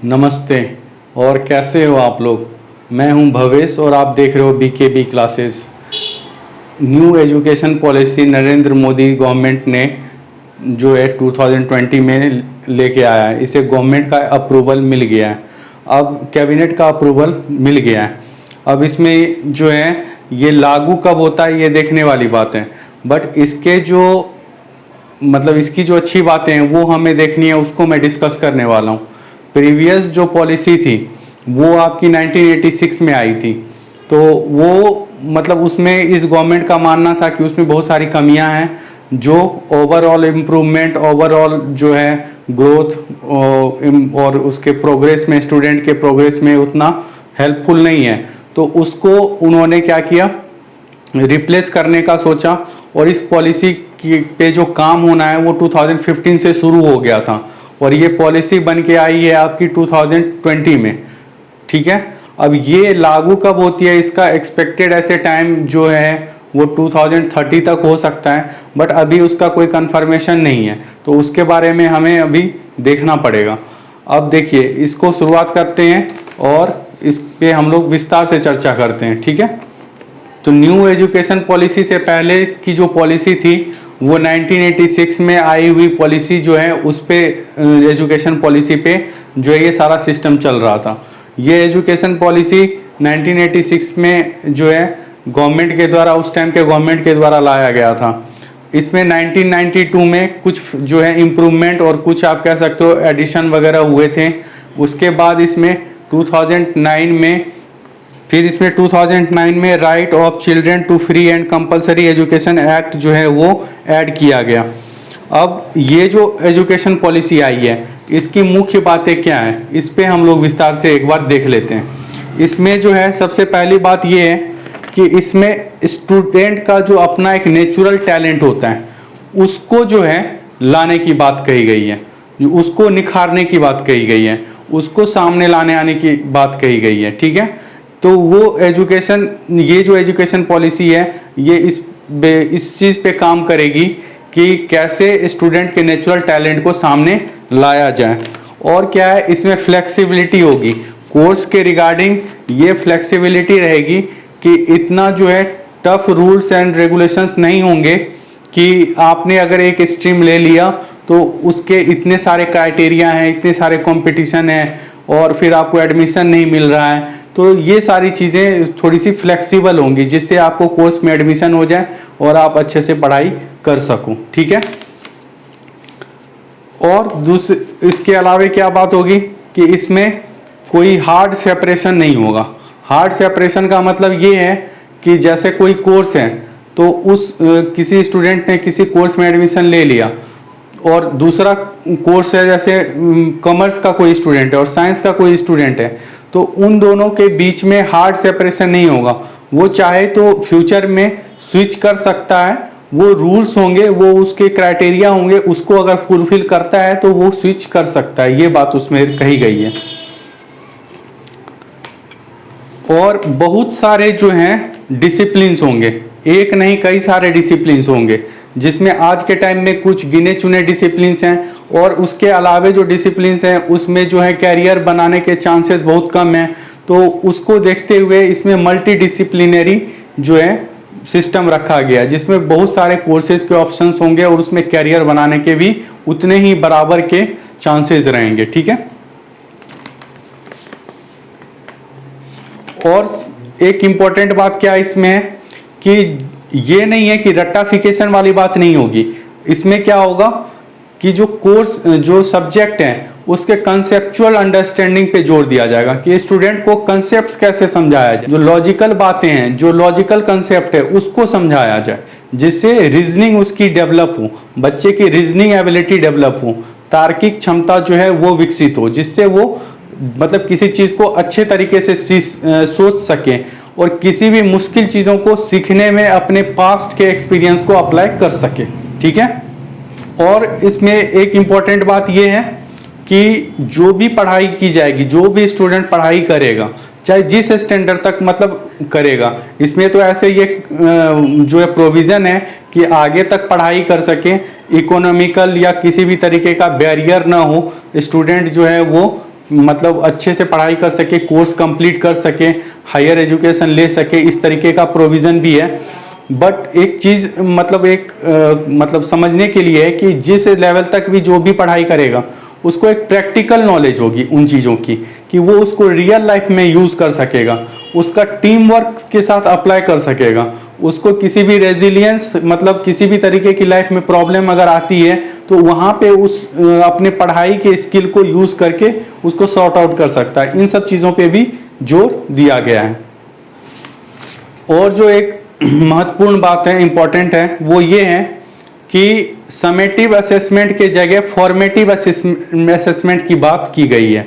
नमस्ते। और कैसे हो आप लोग। मैं हूं भवेश और आप देख रहे हो BKB classes. New education policy Narendra Modi government ने जो है 2020 में लेके आया है। इसे गवर्नमेंट का अप्रूवल मिल गया है, अब कैबिनेट का अप्रूवल मिल गया है। अब इसमें जो है ये लागू कब होता है ये देखने वाली बात है, बट इसके जो मतलब इसकी जो अच्छी बातें हैं वो हमें देखनी है, उसको मैं डिस्कस करने वाला हूँ। प्रीवियस जो पॉलिसी थी वो आपकी 1986 में आई थी, तो वो मतलब उसमें इस गवर्नमेंट का मानना था कि उसमें बहुत सारी कमियां हैं, जो ओवरऑल इम्प्रूवमेंट, ओवरऑल जो है ग्रोथ और उसके प्रोग्रेस में, स्टूडेंट के प्रोग्रेस में उतना हेल्पफुल नहीं है। तो उसको उन्होंने क्या किया, रिप्लेस करने का सोचा। और इस पॉलिसी पे जो काम होना है वो 2015 से शुरू हो गया था और ये पॉलिसी बन के आई है आपकी 2020 में। ठीक है, अब ये लागू कब होती है, इसका एक्सपेक्टेड ऐसे टाइम जो है वो 2030 तक हो सकता है, बट अभी उसका कोई कंफर्मेशन नहीं है, तो उसके बारे में हमें अभी देखना पड़ेगा। अब देखिए, इसको शुरुआत करते हैं और इस पे हम लोग विस्तार से चर्चा करते हैं। ठीक है, तो न्यू एजुकेशन पॉलिसी से पहले की जो पॉलिसी थी वो 1986 में आई हुई पॉलिसी जो है उस पे एजुकेशन पॉलिसी पे जो है ये सारा सिस्टम चल रहा था। ये एजुकेशन पॉलिसी 1986 में जो है गवर्नमेंट के द्वारा, उस टाइम के गवर्नमेंट के द्वारा लाया गया था। इसमें 1992 में कुछ जो है इम्प्रूवमेंट और कुछ आप कह सकते हो एडिशन वगैरह हुए थे। उसके बाद इसमें 2009 में, फिर इसमें 2009 में right of children to free and compulsory education act जो है वो ऐड किया गया। अब ये जो एजुकेशन पॉलिसी आई है इसकी मुख्य बातें क्या हैं, इस पे हम लोग विस्तार से एक बार देख लेते हैं। इसमें जो है सबसे पहली बात ये है कि इसमें स्टूडेंट का जो अपना एक नेचुरल टैलेंट होता है उसको जो है लाने की बात कही गई है, उसको निखारने की बात कही गई है, उसको सामने लाने आने की बात कही गई है। ठीक है, तो वो एजुकेशन, ये जो एजुकेशन पॉलिसी है ये इस चीज़ पे काम करेगी कि कैसे स्टूडेंट के नेचुरल टैलेंट को सामने लाया जाए। और क्या है, इसमें फ्लेक्सिबिलिटी होगी कोर्स के रिगार्डिंग। ये फ्लेक्सिबिलिटी रहेगी कि इतना जो है टफ रूल्स एंड रेगुलेशंस नहीं होंगे कि आपने अगर एक स्ट्रीम ले लिया तो उसके इतने सारे क्राइटेरिया हैं, इतने सारे कंपटीशन है और फिर आपको एडमिशन नहीं मिल रहा है। तो ये सारी चीज़ें थोड़ी सी फ्लेक्सिबल होंगी जिससे आपको कोर्स में एडमिशन हो जाए और आप अच्छे से पढ़ाई कर सको। ठीक है, और इसके अलावा क्या बात होगी कि इसमें कोई हार्ड सेपरेशन नहीं होगा। हार्ड सेपरेशन का मतलब ये है कि जैसे कोई कोर्स है तो किसी स्टूडेंट ने किसी कोर्स में एडमिशन ले लिया और दूसरा कोर्स है, जैसे कॉमर्स का कोई स्टूडेंट है और साइंस का कोई स्टूडेंट है, तो उन दोनों के बीच में हार्ड सेपरेशन नहीं होगा। वो चाहे तो फ्यूचर में स्विच कर सकता है, वो रूल्स होंगे, वो उसके क्राइटेरिया होंगे, उसको अगर फुलफिल करता है तो वो स्विच कर सकता है। ये बात उसमें कही गई है। और बहुत सारे जो हैं डिसिप्लिन्स होंगे, एक नहीं कई सारे डिसिप्लिन्स होंगे, जिसमें आज के टाइम में कुछ गिने चुने डिसिप्लिन्स हैं और उसके अलावे जो डिसिप्लिन्स हैं उसमें जो है कैरियर बनाने के चांसेस बहुत कम हैं। तो उसको देखते हुए इसमें मल्टी डिसिप्लिनरी जो है सिस्टम रखा गया है, जिसमें बहुत सारे कोर्सेज के ऑप्शंस होंगे और उसमें कैरियर बनाने के भी उतने ही बराबर के चांसेस रहेंगे। ठीक है, और एक इम्पॉर्टेंट बात क्या इसमें है कि ये नहीं है कि रट्टाफिकेशन वाली बात नहीं होगी। इसमें क्या होगा कि जो कोर्स, जो सब्जेक्ट हैं उसके कंसेप्चुअल अंडरस्टैंडिंग पे जोर दिया जाएगा कि स्टूडेंट को कंसेप्ट्स कैसे समझाया जाए, जो लॉजिकल बातें हैं, जो लॉजिकल कंसेप्ट है उसको समझाया जाए, जिससे रीजनिंग उसकी डेवलप हो, बच्चे की रीजनिंग एबिलिटी डेवलप हो, तार्किक क्षमता जो है वो विकसित हो, जिससे वो मतलब किसी चीज़ को अच्छे तरीके से सोच सके और किसी भी मुश्किल चीज़ों को सीखने में अपने पास्ट के एक्सपीरियंस को अप्लाई कर सके। ठीक है, और इसमें एक इम्पॉर्टेंट बात यह है कि जो भी पढ़ाई की जाएगी, जो भी स्टूडेंट पढ़ाई करेगा, चाहे जिस स्टैंडर्ड तक मतलब करेगा, इसमें तो ऐसे ये जो है प्रोविज़न है कि आगे तक पढ़ाई कर सके, इकोनॉमिकल या किसी भी तरीके का बैरियर ना हो, स्टूडेंट जो है वो मतलब अच्छे से पढ़ाई कर सके, कोर्स कंप्लीट कर सके, हायर एजुकेशन ले सके, इस तरीके का प्रोविज़न भी है। बट एक चीज़ मतलब मतलब समझने के लिए है कि जिस लेवल तक भी जो भी पढ़ाई करेगा उसको एक प्रैक्टिकल नॉलेज होगी उन चीज़ों की, कि वो उसको रियल लाइफ में यूज़ कर सकेगा, उसका टीम वर्क के साथ अप्लाई कर सकेगा, उसको किसी भी रेजिलियंस मतलब किसी भी तरीके की लाइफ में प्रॉब्लम अगर आती है तो वहाँ पे उस अपने पढ़ाई के स्किल को यूज़ करके उसको सॉर्ट आउट कर सकता है। इन सब चीज़ों पे भी जोर दिया गया है। और जो एक महत्वपूर्ण बात है, इम्पॉर्टेंट है, वो ये है कि समेटिव असेसमेंट के जगह फॉर्मेटिव असेसमेंट की बात की गई है।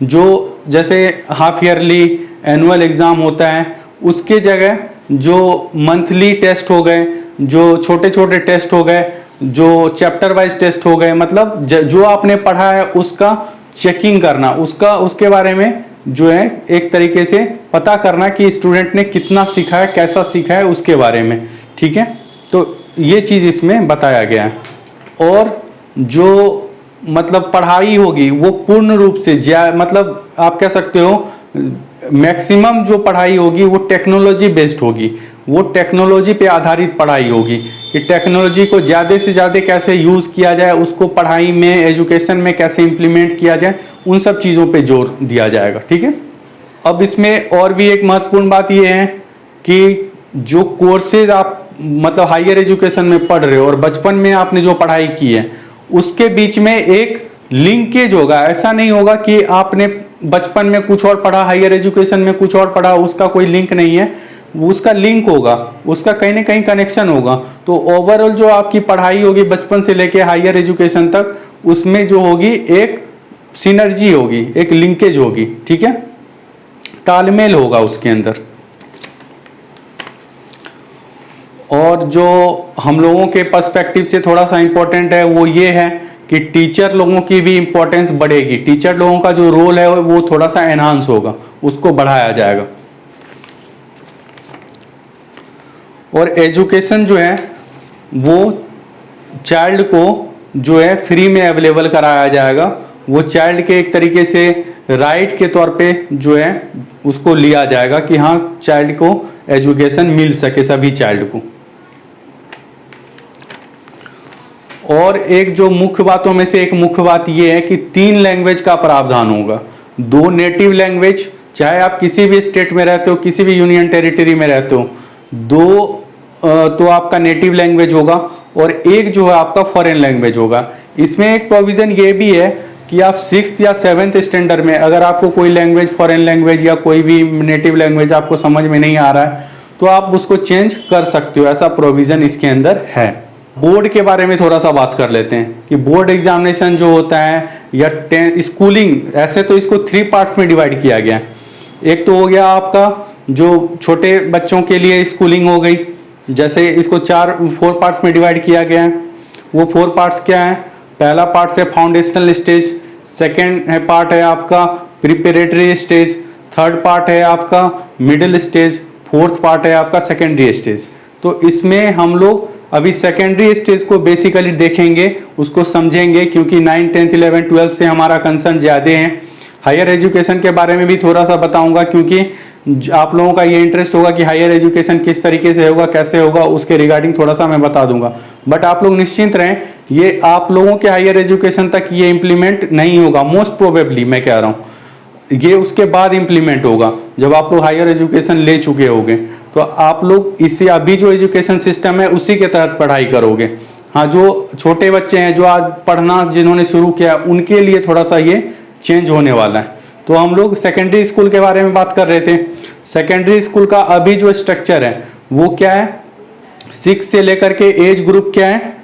जो जैसे हाफ ईयरली एनुअल एग्ज़ाम होता है उसके जगह जो मंथली टेस्ट हो गए, जो छोटे छोटे टेस्ट हो गए, जो चैप्टर वाइज टेस्ट हो गए, मतलब जो आपने पढ़ा है उसका चेकिंग करना, उसके बारे में जो है एक तरीके से पता करना कि स्टूडेंट ने कितना सीखा है, कैसा सीखा है, उसके बारे में। ठीक है, तो ये चीज़ इसमें बताया गया है। और जो मतलब पढ़ाई होगी वो पूर्ण रूप से मतलब आप कह सकते हो मैक्सिमम जो पढ़ाई होगी वो टेक्नोलॉजी बेस्ड होगी, वो टेक्नोलॉजी पे आधारित पढ़ाई होगी कि टेक्नोलॉजी को ज़्यादा से ज़्यादा कैसे यूज़ किया जाए, उसको पढ़ाई में एजुकेशन में कैसे इम्प्लीमेंट किया जाए, उन सब चीज़ों पे जोर दिया जाएगा। ठीक है, अब इसमें और भी एक महत्वपूर्ण बात ये है कि जो कोर्सेज आप मतलब हायर एजुकेशन में पढ़ रहे हो और बचपन में आपने जो पढ़ाई की है उसके बीच में एक लिंकेज होगा। ऐसा नहीं होगा कि आपने बचपन में कुछ और पढ़ा, हायर एजुकेशन में कुछ और पढ़ा, उसका कोई लिंक नहीं है, उसका लिंक होगा, उसका कहीं ना कहीं कनेक्शन होगा। तो ओवरऑल जो आपकी पढ़ाई होगी बचपन से लेके हायर एजुकेशन तक, उसमें जो होगी एक सिनर्जी होगी, एक लिंकेज होगी। ठीक है, तालमेल होगा उसके अंदर। और जो हम लोगों के पर्सपेक्टिव से थोड़ा सा इम्पोर्टेंट है वो ये है कि टीचर लोगों की भी इम्पोर्टेंस बढ़ेगी। टीचर लोगों का जो रोल है वो थोड़ा सा एनहांस होगा, उसको बढ़ाया जाएगा। और एजुकेशन जो है वो चाइल्ड को जो है फ्री में अवेलेबल कराया जाएगा। वो चाइल्ड के एक तरीके से राइट के तौर पे जो है उसको लिया जाएगा कि हाँ चाइल्ड को एजुकेशन मिल सके, सभी चाइल्ड को। और एक जो मुख्य बातों में से एक मुख्य बात यह है कि 3 लैंग्वेज का प्रावधान होगा। 2 नेटिव लैंग्वेज, चाहे आप किसी भी स्टेट में रहते हो, किसी भी यूनियन टेरिटरी में रहते हो, 2 तो आपका नेटिव लैंग्वेज होगा और एक जो है आपका फॉरेन लैंग्वेज होगा। इसमें एक प्रोविज़न ये भी है कि आप 6th या 7th स्टैंडर्ड में अगर आपको कोई लैंग्वेज, फॉरेन लैंग्वेज या कोई भी नेटिव लैंग्वेज आपको समझ में नहीं आ रहा है तो आप उसको चेंज कर सकते हो, ऐसा प्रोविज़न इसके अंदर है। बोर्ड के बारे में थोड़ा सा बात कर लेते हैं कि बोर्ड एग्जामिनेशन जो होता है या स्कूलिंग, ऐसे तो इसको 3 पार्ट्स में डिवाइड किया गया है। एक तो हो गया आपका जो छोटे बच्चों के लिए स्कूलिंग हो गई, जैसे इसको 4 पार्ट्स में डिवाइड किया गया है। वो 4 पार्ट्स क्या है? पहला पार्ट है फाउंडेशनल स्टेज, सेकेंड है पार्ट है आपका प्रिपरेटरी स्टेज, थर्ड पार्ट है आपका मिडिल स्टेज, फोर्थ पार्ट है आपका सेकेंडरी स्टेज। तो इसमें हम लोग अभी सेकेंडरी स्टेज को बेसिकली देखेंगे, उसको समझेंगे, क्योंकि 9, 10, 11, 12 से हमारा कंसर्न ज़्यादा है। हायर एजुकेशन के बारे में भी थोड़ा सा बताऊंगा, क्योंकि आप लोगों का ये इंटरेस्ट होगा कि हायर एजुकेशन किस तरीके से होगा, कैसे होगा, उसके रिगार्डिंग थोड़ा सा मैं बता दूंगा। बट आप लोग निश्चिंत रहें, ये आप लोगों के हायर एजुकेशन तक ये इम्प्लीमेंट नहीं होगा, मोस्ट प्रोबेबली मैं कह रहा हूँ, ये उसके बाद इम्प्लीमेंट होगा जब आप लोग हायर एजुकेशन ले चुके होंगे। तो आप लोग इससे अभी जो एजुकेशन सिस्टम है उसी के तहत पढ़ाई करोगे। हाँ, जो छोटे बच्चे हैं जो आज पढ़ना जिन्होंने शुरू किया उनके लिए थोड़ा सा ये चेंज होने वाला है। तो हम लोग सेकेंडरी स्कूल के बारे में बात कर रहे थे। सेकेंडरी स्कूल का अभी जो स्ट्रक्चर है वो क्या है? 6 से लेकर के एज ग्रुप क्या है?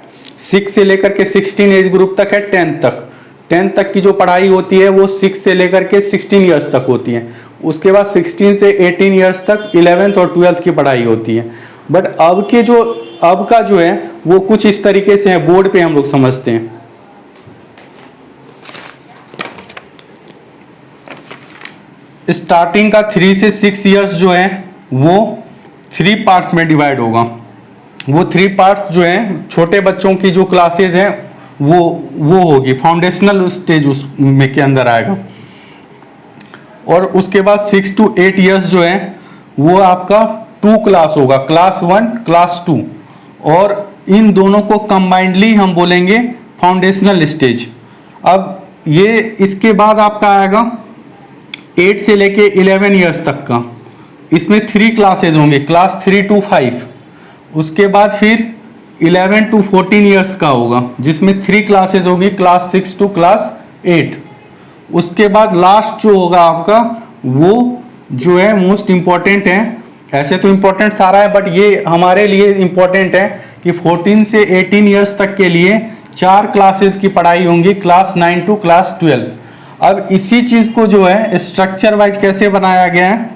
6 से लेकर के 16 एज ग्रुप तक है, 10 तक। 10 तक की जो पढ़ाई होती है वो 6 से लेकर के 16 ईयर्स तक होती है। उसके बाद 16 से 18 ईयर्स तक 11th और 12th की पढ़ाई होती है। बट अब का जो है वो कुछ इस तरीके से है, बोर्ड पे हम लोग समझते हैं। स्टार्टिंग का 3 से 6 ईयर्स जो है वो 3 पार्ट्स में डिवाइड होगा। वो 3 पार्ट्स जो है छोटे बच्चों की जो क्लासेज हैं वो होगी, फाउंडेशनल स्टेज उसमें के अंदर आएगा। और उसके बाद 6 to 8 ईयर्स जो है वो आपका 2 क्लास होगा, क्लास 1 क्लास 2, और इन दोनों को कंबाइंडली हम बोलेंगे फाउंडेशनल स्टेज। अब ये इसके बाद आपका आएगा 8 से लेके 11 ईयर्स तक का, इसमें 3 क्लासेज होंगे, क्लास 3 to 5। उसके बाद फिर 11 to 14 ईयर्स का होगा जिसमें 3 क्लासेज होगी, क्लास 6 to क्लास 8। उसके बाद लास्ट जो होगा आपका वो जो है मोस्ट इम्पॉर्टेंट है, ऐसे तो इम्पोर्टेंट सारा है बट ये हमारे लिए इम्पोर्टेंट है कि 14 से 18 ईयर्स तक के लिए 4 क्लासेस की पढ़ाई होंगी, क्लास 9 to क्लास 12। अब इसी चीज को जो है स्ट्रक्चर वाइज कैसे बनाया गया है,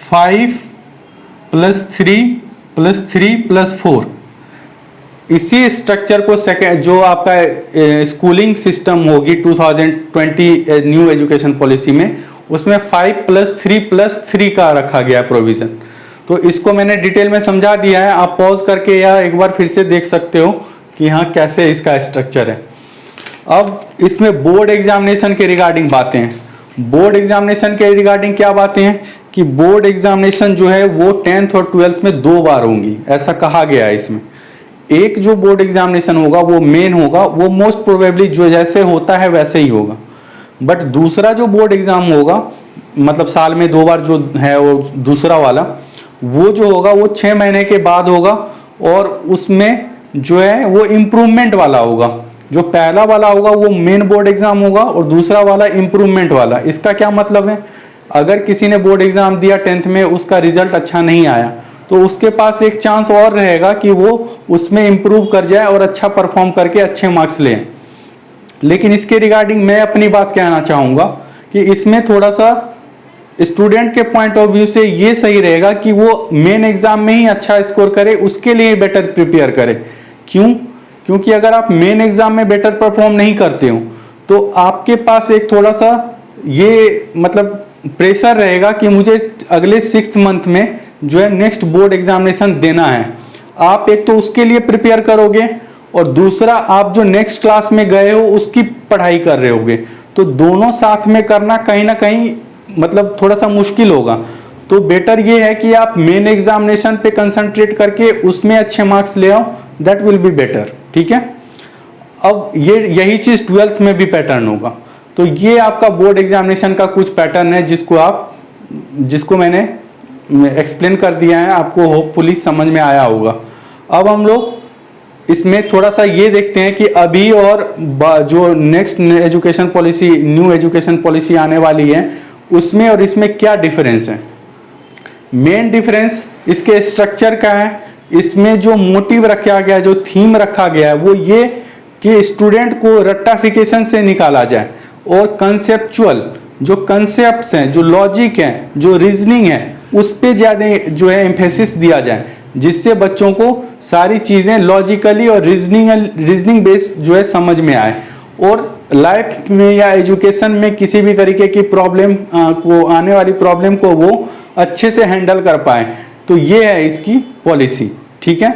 5 + 3 + 3 + 4, इसी स्ट्रक्चर को सेकेंड जो आपका स्कूलिंग सिस्टम होगी 2020 न्यू एजुकेशन पॉलिसी में, उसमें 5 + 3 + 3 का रखा गया है प्रोविजन। तो इसको मैंने डिटेल में समझा दिया है, आप पॉज करके या एक बार फिर से देख सकते हो कि हाँ कैसे इसका स्ट्रक्चर है। अब इसमें बोर्ड एग्जामिनेशन के रिगार्डिंग बातें हैं। बोर्ड एग्जामिनेशन के रिगार्डिंग क्या बातें हैं कि बोर्ड एग्जामिनेशन जो है वो 10th और 12th में 2 बार होंगी, ऐसा कहा गया है इसमें। एक जो बोर्ड एग्जामिनेशन होगा वो मेन होगा, वो मोस्ट प्रोबेबली जो जैसे होता है वैसे ही होगा। बट दूसरा जो बोर्ड एग्जाम होगा, मतलब साल में 2 बार जो है वो दूसरा वाला, वो जो होगा वो 6 महीने के बाद होगा, और उसमें जो है वो इम्प्रूवमेंट वाला होगा। जो पहला वाला होगा वो मेन बोर्ड एग्जाम होगा और दूसरा वाला इम्प्रूवमेंट वाला। इसका क्या मतलब है, अगर किसी ने बोर्ड एग्जाम दिया 10th में, उसका रिजल्ट अच्छा नहीं आया, तो उसके पास एक चांस और रहेगा कि वो उसमें इम्प्रूव कर जाए और अच्छा परफॉर्म करके अच्छे मार्क्स ले। लेकिन इसके रिगार्डिंग मैं अपनी बात कहना चाहूँगा कि इसमें थोड़ा सा स्टूडेंट के पॉइंट ऑफ व्यू से ये सही रहेगा कि वो मेन एग्जाम में ही अच्छा स्कोर करे, उसके लिए बेटर प्रिपेयर करे। क्यों? क्योंकि अगर आप मेन एग्जाम में बेटर परफॉर्म नहीं करते हो तो आपके पास एक थोड़ा सा ये मतलब प्रेशर रहेगा कि मुझे अगले 6th मंथ में जो है नेक्स्ट बोर्ड एग्जामिनेशन देना है। आप एक तो उसके लिए प्रिपेयर करोगे और दूसरा आप जो नेक्स्ट क्लास में गए हो उसकी पढ़ाई कर रहे होगे, तो दोनों साथ में करना कहीं ना कहीं मतलब थोड़ा सा मुश्किल होगा। तो बेटर ये है कि आप मेन एग्जामिनेशन पे कंसंट्रेट करके उसमें अच्छे मार्क्स ले आओ, दैट विल बी बेटर। ठीक है, अब यही चीज 12th में भी पैटर्न होगा। तो ये आपका बोर्ड एग्जामिनेशन का कुछ पैटर्न है जिसको मैंने एक्सप्लेन कर दिया है, आपको होपफुली समझ में आया होगा। अब हम लोग इसमें थोड़ा सा ये देखते हैं कि अभी और जो next education policy new education policy आने वाली है उसमें और इसमें क्या डिफरेंस है। मेन डिफरेंस इसके स्ट्रक्चर का है। इसमें जो मोटिव रखा गया, जो थीम रखा गया है वो ये कि स्टूडेंट को रट्टाफिकेशन से निकाला जाए और कंसेप्चुअल जो कंसेप्ट्स हैं, जो लॉजिक हैं, जो रीजनिंग है, उस पे ज़्यादा जो है एम्फेसिस दिया जाए, जिससे बच्चों को सारी चीज़ें लॉजिकली और रीजनिंग बेस्ड जो है समझ में आए और लाइफ में या एजुकेशन में किसी भी तरीके की प्रॉब्लम को आने वाली प्रॉब्लम को वो अच्छे से हैंडल कर पाए। तो ये है इसकी पॉलिसी। ठीक है,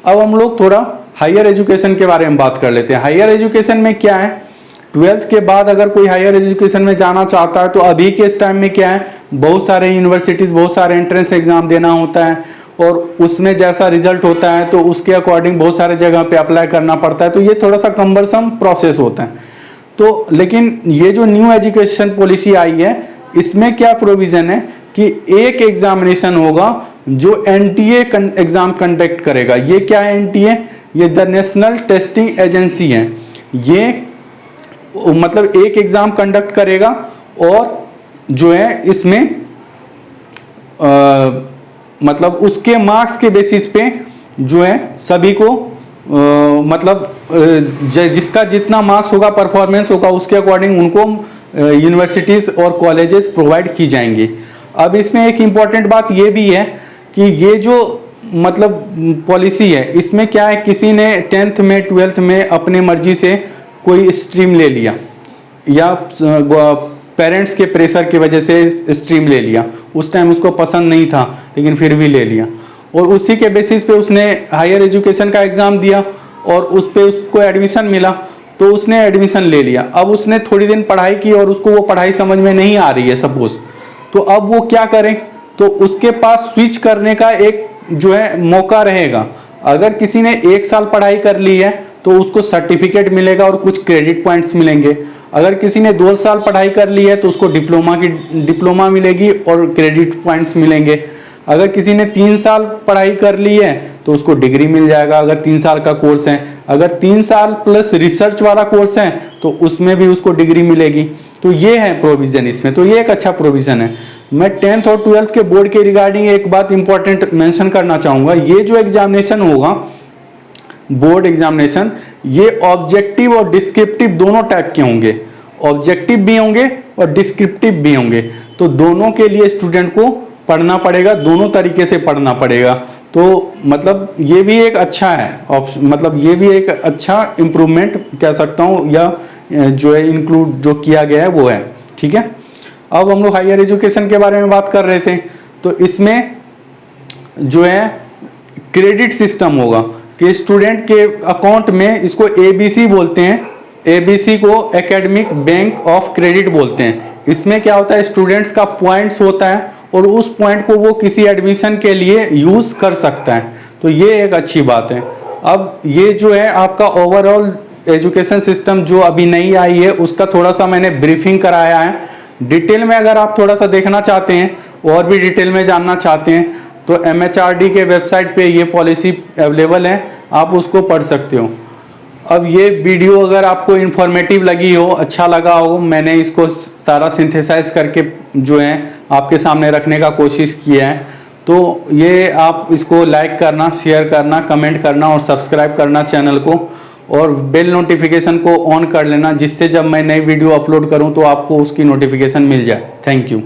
अब हम लोग थोड़ा हायर एजुकेशन के बारे में बात कर लेते हैं। हायर एजुकेशन में क्या है, 12th के बाद अगर कोई हायर एजुकेशन में जाना चाहता है तो अभी के इस टाइम में क्या है, बहुत सारे यूनिवर्सिटीज़ बहुत सारे एंट्रेंस एग्जाम देना होता है और उसमें जैसा रिजल्ट होता है तो उसके अकॉर्डिंग बहुत सारे जगह पे अप्लाई करना पड़ता है। तो ये थोड़ा सा कम्बरसम प्रोसेस होता है। तो लेकिन ये जो न्यू एजुकेशन पॉलिसी आई है इसमें क्या प्रोविज़न है कि एक एग्जामिनेशन होगा जो एनटीए एग्जाम कंडक्ट करेगा। ये क्या है एनटीए? ये द नेशनल टेस्टिंग एजेंसी है। ये मतलब एक एग्जाम कंडक्ट करेगा और जो है इसमें मतलब उसके मार्क्स के बेसिस पे जो है सभी को मतलब जिसका जितना मार्क्स होगा, परफॉर्मेंस होगा, उसके अकॉर्डिंग उनको यूनिवर्सिटीज़ और कॉलेजेस प्रोवाइड की जाएंगी। अब इसमें एक इम्पॉर्टेंट बात ये भी है कि ये जो मतलब पॉलिसी है इसमें क्या है, किसी ने 10th में 12th में अपने मर्जी से कोई स्ट्रीम ले लिया या पेरेंट्स के प्रेशर की वजह से स्ट्रीम ले लिया, उस टाइम उसको पसंद नहीं था लेकिन फिर भी ले लिया और उसी के बेसिस पे उसने हायर एजुकेशन का एग्ज़ाम दिया और उस पे उसको एडमिशन मिला तो उसने एडमिशन ले लिया। अब उसने थोड़ी दिन पढ़ाई की और उसको वो पढ़ाई समझ में नहीं आ रही है सपोज, तो अब वो क्या करें, तो उसके पास स्विच करने का एक जो है मौका रहेगा। अगर किसी ने 1 साल पढ़ाई कर ली है तो उसको सर्टिफिकेट मिलेगा और कुछ क्रेडिट पॉइंट्स मिलेंगे। अगर किसी ने 2 साल पढ़ाई कर ली है तो उसको डिप्लोमा मिलेगी और क्रेडिट पॉइंट्स मिलेंगे। अगर किसी ने 3 साल पढ़ाई कर ली है तो उसको डिग्री मिल जाएगा, अगर 3 साल का कोर्स है। अगर 3 साल प्लस रिसर्च वाला कोर्स है तो उसमें भी उसको डिग्री मिलेगी। तो ये है प्रोविजन इसमें, तो ये एक अच्छा प्रोविजन है। मैं 10th और 12th के बोर्ड के रिगार्डिंग एक बात इंपॉर्टेंट मेंशन करना चाहूंगा। ये जो एग्जामिनेशन होगा, बोर्ड एग्जामिनेशन, ये ऑब्जेक्टिव और डिस्क्रिप्टिव दोनों टाइप के होंगे। ऑब्जेक्टिव भी होंगे और डिस्क्रिप्टिव भी होंगे। तो दोनों के लिए स्टूडेंट को पढ़ना पड़ेगा, दोनों तरीके से पढ़ना पड़ेगा। तो मतलब ये भी एक अच्छा है मतलब ये भी एक अच्छा इम्प्रूवमेंट कह सकता हूँ, या जो है इंक्लूड जो किया गया है वो है। ठीक है, अब हम लोग हायर एजुकेशन के बारे में बात कर रहे थे। तो इसमें जो है क्रेडिट सिस्टम होगा कि स्टूडेंट के अकाउंट में, इसको एबीसी बोलते हैं, एबीसी को एकेडमिक बैंक ऑफ क्रेडिट बोलते हैं। इसमें क्या होता है, स्टूडेंट्स का पॉइंट्स होता है और उस पॉइंट को वो किसी एडमिशन के लिए यूज कर सकता है। तो ये एक अच्छी बात है। अब ये जो है आपका ओवरऑल एजुकेशन सिस्टम जो अभी नई आई है उसका थोड़ा सा मैंने ब्रीफिंग कराया है। डिटेल में अगर आप थोड़ा सा देखना चाहते हैं और भी डिटेल में जानना चाहते हैं तो MHRD के वेबसाइट पे ये पॉलिसी अवेलेबल है, आप उसको पढ़ सकते हो। अब ये वीडियो अगर आपको इन्फॉर्मेटिव लगी हो, अच्छा लगा हो, मैंने इसको सारा सिंथेसाइज करके जो है आपके सामने रखने का कोशिश किया है, तो ये आप इसको लाइक करना, शेयर करना, कमेंट करना और सब्सक्राइब करना चैनल को, और बेल नोटिफिकेशन को ऑन कर लेना, जिससे जब मैं नई वीडियो अपलोड करूं तो आपको उसकी नोटिफिकेशन मिल जाए। Thank you.